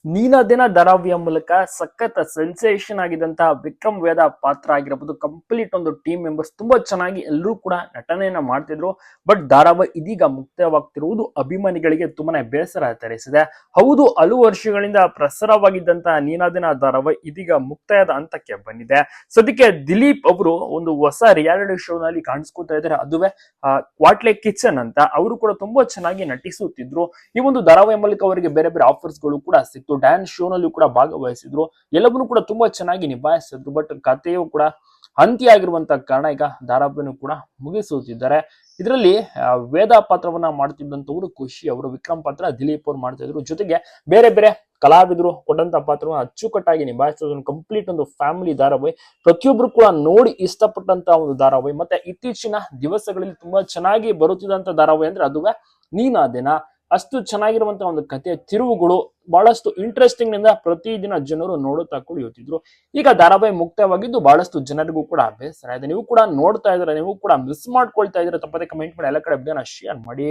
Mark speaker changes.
Speaker 1: ನೀನಾದೇನ ಧಾರಾವಾಹಿಯ ಮೂಲಕ ಸಖತ್ ಸೆನ್ಸೇಷನ್ ಆಗಿದಂತಹ ವಿಕ್ರಮ್ ವೇದ ಪಾತ್ರ ಆಗಿರಬಹುದು. ಕಂಪ್ಲೀಟ್ ಒಂದು ಟೀಮ್ ಮೆಂಬರ್ಸ್ ತುಂಬಾ ಚೆನ್ನಾಗಿ ಎಲ್ಲರೂ ಕೂಡ ನಟನೆಯನ್ನ ಮಾಡ್ತಿದ್ರು. ಬಟ್ ಧಾರಾವಾಹಿ ಇದೀಗ ಮುಕ್ತಾಯವಾಗ್ತಿರುವುದು ಅಭಿಮಾನಿಗಳಿಗೆ ತುಂಬಾನೇ ಬೇಸರ ತರಿಸಿದೆ. ಹೌದು, ಹಲವು ವರ್ಷಗಳಿಂದ ಪ್ರಸಾರವಾಗಿದ್ದಂತಹ ನೀನಾದೇನ ಧಾರಾವಾಹಿ ಇದೀಗ ಮುಕ್ತಾಯದ ಹಂತಕ್ಕೆ ಬಂದಿದೆ. ಸದ್ಯಕ್ಕೆ ದಿಲೀಪ್ ಅವರು ಒಂದು ಹೊಸ ರಿಯಾಲಿಟಿ ಶೋ ನಲ್ಲಿ ಕಾಣಿಸ್ಕೊತಾ ಇದ್ದಾರೆ. ಅದುವೇ ಕ್ವಾಟ್ಲೆ ಕಿಚನ್ ಅಂತ. ಅವರು ಕೂಡ ತುಂಬಾ ಚೆನ್ನಾಗಿ ನಟಿಸುತ್ತಿದ್ರು. ಈ ಒಂದು ಧಾರಾವಾಹಿ ಮೂಲಕ ಅವರಿಗೆ ಬೇರೆ ಬೇರೆ ಆಫರ್ಸ್ ಗಳು ಕೂಡ ಸಿಕ್ತು. ಡ್ಯಾನ್ಸ್ ಶೋ ನಲ್ಲಿ ಕೂಡ ಭಾಗವಹಿಸಿದ್ರು. ಎಲ್ಲವನ್ನೂ ಕೂಡ ತುಂಬಾ ಚೆನ್ನಾಗಿ ನಿಭಾಯಿಸಿದ್ರು. ಬಟ್ ಕಥೆಯು ಕೂಡ ಅಂತ್ಯ ಆಗಿರುವಂತಹ ಕಾರಣ ಈಗ ಧಾರಾವಾಹಿಯನ್ನು ಕೂಡ ಮುಗಿಸುತ್ತಿದ್ದಾರೆ. ಇದರಲ್ಲಿ ವೇದ ಪಾತ್ರವನ್ನ ಮಾಡ್ತಿದ್ದಂತವರು ಖುಷಿ ಅವರು, ವಿಕ್ರಮ್ ಪಾತ್ರ ದಿಲೀಪ್ ಅವರು ಮಾಡ್ತಾ ಇದ್ರು. ಜೊತೆಗೆ ಬೇರೆ ಬೇರೆ ಕಲಾವಿದರು ಕೊಟ್ಟಂತ ಪಾತ್ರವನ್ನು ಅಚ್ಚುಕಟ್ಟಾಗಿ ನಿಭಾಯಿಸಿದ್ರು. ಕಂಪ್ಲೀಟ್ ಒಂದು ಫ್ಯಾಮಿಲಿ ಧಾರಾವಾಹಿ, ಪ್ರತಿಯೊಬ್ರು ಕೂಡ ನೋಡಿ ಇಷ್ಟಪಟ್ಟಂತ ಒಂದು ಧಾರಾವಾಹಿ. ಮತ್ತೆ ಇತ್ತೀಚಿನ ದಿವಸಗಳಲ್ಲಿ ತುಂಬಾ ಚೆನ್ನಾಗಿ ಬರುತ್ತಿದ್ದಂತ ಧಾರಾವಾಹಿ ಅಂದ್ರೆ ಅದುವೇ ನೀನಾದೇನ. ಅಷ್ಟು ಚೆನ್ನಾಗಿರುವಂತಹ ಒಂದು ಕಥೆಯ ತಿರುವುಗಳು, ಬಹಳಷ್ಟು ಇಂಟ್ರೆಸ್ಟಿಂಗ್ ನಿಂದ ಪ್ರತಿದಿನ ಜನರು ನೋಡುತ್ತಾ ಕುಳಿಯುತ್ತಿದ್ರು. ಈಗ ಧಾರಾವಾಹಿ ಮುಕ್ತವಾಗಿದ್ದು ಬಹಳಷ್ಟು ಜನರಿಗೂ ಕೂಡ ಬೇಸರ ಇದೆ. ನೀವು ಕೂಡ ನೋಡ್ತಾ ಇದ್ರೆ, ನೀವು ಕೂಡ ಮಿಸ್ ಮಾಡ್ಕೊಳ್ತಾ ಇದ್ರೆ ತಪ್ಪದೆ ಕಮೆಂಟ್ ಮಾಡಿ, ಎಲ್ಲ ಕಡೆ ಶೇರ್ ಮಾಡಿ.